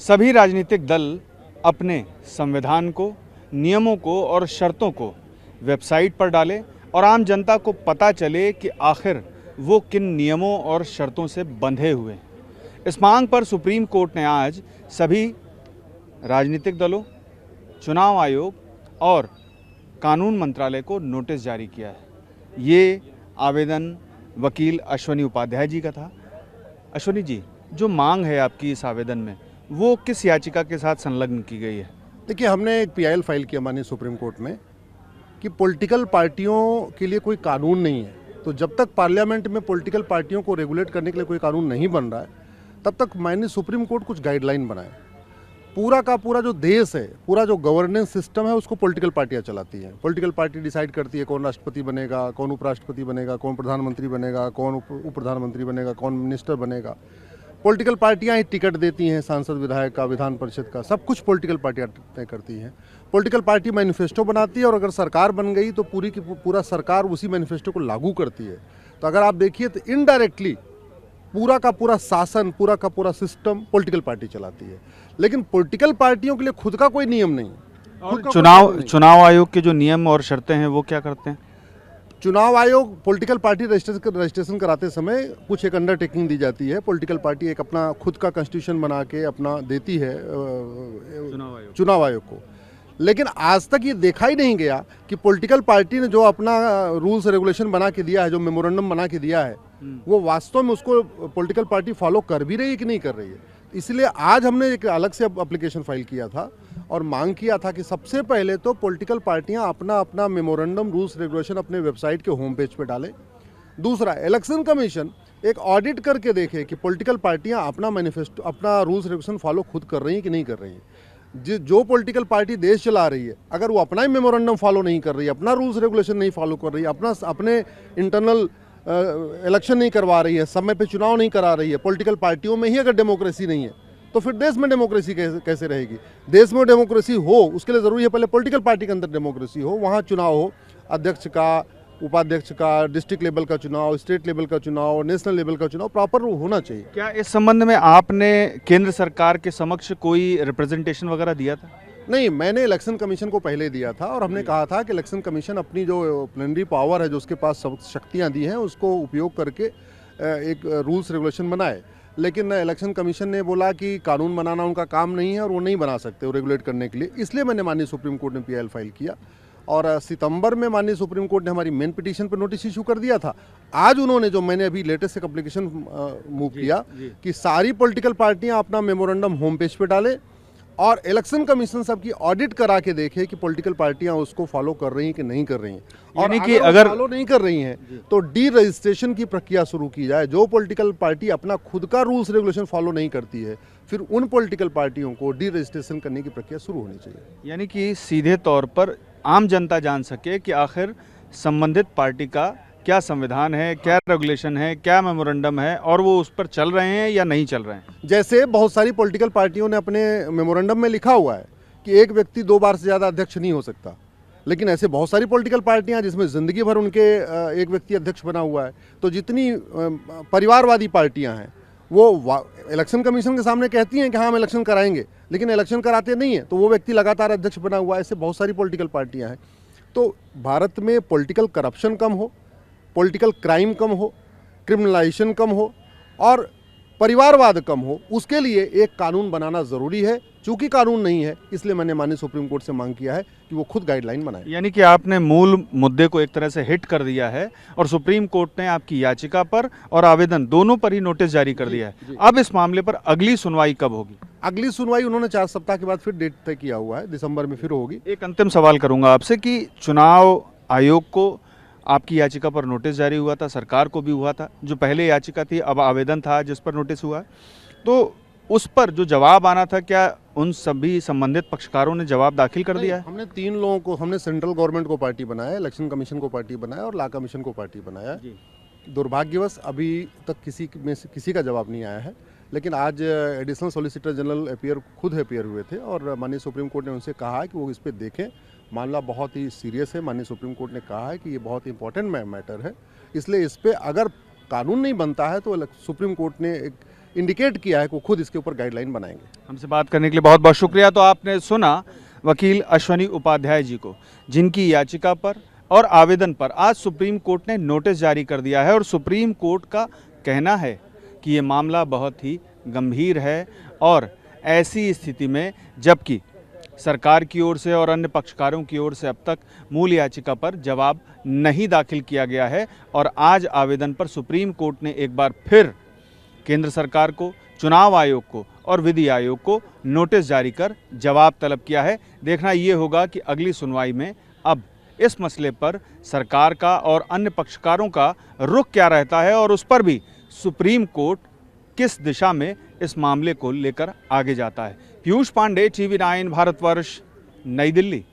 सभी राजनीतिक दल अपने संविधान को, नियमों को और शर्तों को वेबसाइट पर डालें और आम जनता को पता चले कि आखिर वो किन नियमों और शर्तों से बंधे हुए हैं। इस मांग पर सुप्रीम कोर्ट ने आज सभी राजनीतिक दलों, चुनाव आयोग और कानून मंत्रालय को नोटिस जारी किया है। ये आवेदन वकील अश्वनी उपाध्याय जी का था। अश्वनी जी, जो मांग है आपकी इस आवेदन में, वो किस याचिका के साथ संलग्न की गई है? देखिए, हमने एक पीआईएल फाइल किया माननीय सुप्रीम कोर्ट में कि पॉलिटिकल पार्टियों के लिए कोई कानून नहीं है। तो जब तक पार्लियामेंट में पॉलिटिकल पार्टियों को रेगुलेट करने के लिए कोई कानून नहीं बन रहा है, तब तक माननीय सुप्रीम कोर्ट कुछ गाइडलाइन बनाए। पूरा का पूरा जो देश है, पूरा जो गवर्नेंस सिस्टम है, उसको पॉलिटिकल पार्टियां चलाती हैं। पॉलिटिकल पार्टी डिसाइड करती है कौन राष्ट्रपति बनेगा, कौन उपराष्ट्रपति बनेगा, कौन प्रधानमंत्री बनेगा, कौन उप प्रधानमंत्री बनेगा, कौन मिनिस्टर बनेगा। पॉलिटिकल पार्टियां ही टिकट देती हैं, सांसद विधायक का, विधान परिषद का, सब कुछ पॉलिटिकल पार्टियां तय करती हैं। पॉलिटिकल पार्टी मैनिफेस्टो बनाती है और अगर सरकार बन गई तो पूरी की पूरा सरकार उसी मैनिफेस्टो को लागू करती है। तो अगर आप देखिए तो इनडायरेक्टली पूरा का पूरा शासन, पूरा का पूरा सिस्टम पॉलिटिकल पार्टी चलाती है। लेकिन पॉलिटिकल पार्टियों के लिए खुद का कोई नियम नहीं है। और चुनाव आयोग के जो नियम और शर्तें हैं वो क्या करते हैं? चुनाव आयोग पॉलिटिकल पार्टी रजिस्ट्रेशन कराते समय कुछ एक अंडरटेकिंग दी जाती है। पॉलिटिकल पार्टी एक अपना खुद का कॉन्स्टिट्यूशन बना के अपना देती है चुनाव आयोग को। लेकिन आज तक ये देखा ही नहीं गया कि पॉलिटिकल पार्टी ने जो अपना रूल्स रेगुलेशन बना के दिया है, जो मेमोरेंडम बना के दिया है, वो वास्तव में उसको पॉलिटिकल पार्टी फॉलो कर भी रही है कि नहीं कर रही है। इसलिए आज हमने एक अलग से एप्लीकेशन फाइल किया था और मांग किया था कि सबसे पहले तो पॉलिटिकल पार्टियां अपना अपना मेमोरेंडम रूल्स रेगुलेशन अपने वेबसाइट के होम पेज पे डालें। दूसरा, इलेक्शन कमीशन एक ऑडिट करके देखे कि पॉलिटिकल पार्टियां अपना मैनिफेस्टो, अपना रूल्स रेगुलेशन फॉलो खुद कर रही हैं कि नहीं कर रही हैं। जो पॉलिटिकल पार्टी देश चला रही है, अगर वो अपना ही मेमोरेंडम फॉलो नहीं कर रही है, अपना रूल्स रेगुलेशन नहीं फॉलो कर रही है, अपने इंटरनल इलेक्शन नहीं करवा रही है, समय पे चुनाव नहीं करा रही है, पॉलिटिकल पार्टियों में ही अगर डेमोक्रेसी नहीं है, तो फिर देश में डेमोक्रेसी कैसे रहेगी? देश में डेमोक्रेसी हो उसके लिए ज़रूरी है पहले पॉलिटिकल पार्टी के अंदर डेमोक्रेसी हो, वहाँ चुनाव हो, अध्यक्ष का, उपाध्यक्ष का, डिस्ट्रिक्ट लेवल का चुनाव, स्टेट लेवल का चुनाव, नेशनल लेवल का चुनाव प्रॉपर होना चाहिए। क्या इस संबंध में आपने केंद्र सरकार के समक्ष कोई रिप्रेजेंटेशन वगैरह दिया था? नहीं, मैंने इलेक्शन कमीशन को पहले दिया था और हमने कहा था कि इलेक्शन कमीशन अपनी जो प्लेनरी पावर है, जो उसके पास शक्तियाँ दी हैं, उसको उपयोग करके एक रूल्स रेगुलेशन बनाए। लेकिन इलेक्शन कमीशन ने बोला कि कानून बनाना उनका काम नहीं है और वो नहीं बना सकते वो रेगुलेट करने के लिए। इसलिए मैंने माननीय सुप्रीम कोर्ट में पीआईएल फाइल किया और सितंबर में माननीय सुप्रीम कोर्ट ने हमारी मेन पिटीशन पर नोटिस इशू कर दिया था। आज उन्होंने, जो मैंने अभी लेटेस्ट एक एप्लीकेशन मूव किया कि सारी पॉलिटिकल पार्टियां अपना मेमोरेंडम होम पेज पे डालें और इलेक्शन कमीशन सबकी ऑडिट करा के देखे कि पॉलिटिकल पार्टियां उसको फॉलो कर रही हैं कि नहीं कर रही हैं। और अगर फॉलो नहीं कर रही हैं तो डी रजिस्ट्रेशन की प्रक्रिया शुरू की जाए। जो पॉलिटिकल पार्टी अपना खुद का रूल्स रेगुलेशन फॉलो नहीं करती है, फिर उन पॉलिटिकल पार्टियों को डी रजिस्ट्रेशन करने की प्रक्रिया शुरू होनी चाहिए। यानी कि सीधे तौर पर आम जनता जान सके कि आखिर संबंधित पार्टी का क्या संविधान है, क्या रेगुलेशन है, क्या मेमोरेंडम है और वो उस पर चल रहे हैं या नहीं चल रहे हैं। जैसे बहुत सारी पॉलिटिकल पार्टियों ने अपने मेमोरेंडम में लिखा हुआ है कि एक व्यक्ति 2 बार से ज़्यादा अध्यक्ष नहीं हो सकता, लेकिन ऐसे बहुत सारी पॉलिटिकल पार्टियां जिसमें ज़िंदगी भर उनके एक व्यक्ति अध्यक्ष बना हुआ है। तो जितनी परिवारवादी पार्टियां हैं वो इलेक्शन कमीशन के सामने कहती हैं कि हाँ हम इलेक्शन कराएंगे, लेकिन इलेक्शन कराते नहीं हैं, तो वो व्यक्ति लगातार अध्यक्ष बना हुआ है। ऐसे बहुत सारी पॉलिटिकल पार्टियां हैं। तो भारत में पॉलिटिकल करप्शन कम हो, पॉलिटिकल क्राइम कम हो, क्रिमिनलाइजेशन कम हो और परिवारवाद कम हो, उसके लिए एक कानून बनाना ज़रूरी है। चूंकि कानून नहीं है, इसलिए मैंने माननीय सुप्रीम कोर्ट से मांग किया है कि वो खुद गाइडलाइन बनाए। यानी कि आपने मूल मुद्दे को एक तरह से हिट कर दिया है और सुप्रीम कोर्ट ने आपकी याचिका पर और आवेदन दोनों पर ही नोटिस जारी कर दिया है। अब इस मामले पर अगली सुनवाई कब होगी? अगली सुनवाई उन्होंने 4 सप्ताह के बाद फिर डेट तय किया हुआ है, दिसंबर में फिर होगी। एक अंतिम सवाल करूंगा आपसे कि चुनाव आयोग को आपकी याचिका पर नोटिस जारी हुआ था, सरकार को भी हुआ था, जो पहले याचिका थी अब आवेदन था जिस पर नोटिस हुआ, तो उस पर जो जवाब आना था, क्या उन सभी संबंधित पक्षकारों ने जवाब दाखिल कर दिया है? हमने 3 लोगों को, हमने सेंट्रल गवर्नमेंट को पार्टी बनाया, इलेक्शन कमीशन को पार्टी बनाया और लॉ कमीशन को पार्टी बनाया। दुर्भाग्यवश अभी तक किसी का जवाब नहीं आया है। लेकिन आज एडिशनल सॉलिसिटर जनरल खुद अपियर हुए थे और माननीय सुप्रीम कोर्ट ने उनसे कहा है कि वो इस पर देखें। मामला बहुत ही सीरियस है। माननीय सुप्रीम कोर्ट ने कहा है कि ये बहुत इंपॉर्टेंट मैटर है, इसलिए इस पर अगर कानून नहीं बनता है तो सुप्रीम कोर्ट ने इंडिकेट किया है कि वो खुद इसके ऊपर गाइडलाइन बनाएंगे। हमसे बात करने के लिए बहुत बहुत शुक्रिया। तो आपने सुना वकील अश्वनी उपाध्याय जी को, जिनकी याचिका पर और आवेदन पर आज सुप्रीम कोर्ट ने नोटिस जारी कर दिया है और सुप्रीम कोर्ट का कहना है कि ये मामला बहुत ही गंभीर है और ऐसी स्थिति में जबकि सरकार की ओर से और अन्य पक्षकारों की ओर से अब तक मूल याचिका पर जवाब नहीं दाखिल किया गया है और आज आवेदन पर सुप्रीम कोर्ट ने एक बार फिर केंद्र सरकार को, चुनाव आयोग को और विधि आयोग को नोटिस जारी कर जवाब तलब किया है। देखना ये होगा कि अगली सुनवाई में अब इस मसले पर सरकार का और अन्य पक्षकारों का रुख क्या रहता है और उस पर भी सुप्रीम कोर्ट किस दिशा में इस मामले को लेकर आगे जाता है। पीयूष पांडे, TV9 भारतवर्ष, नई दिल्ली।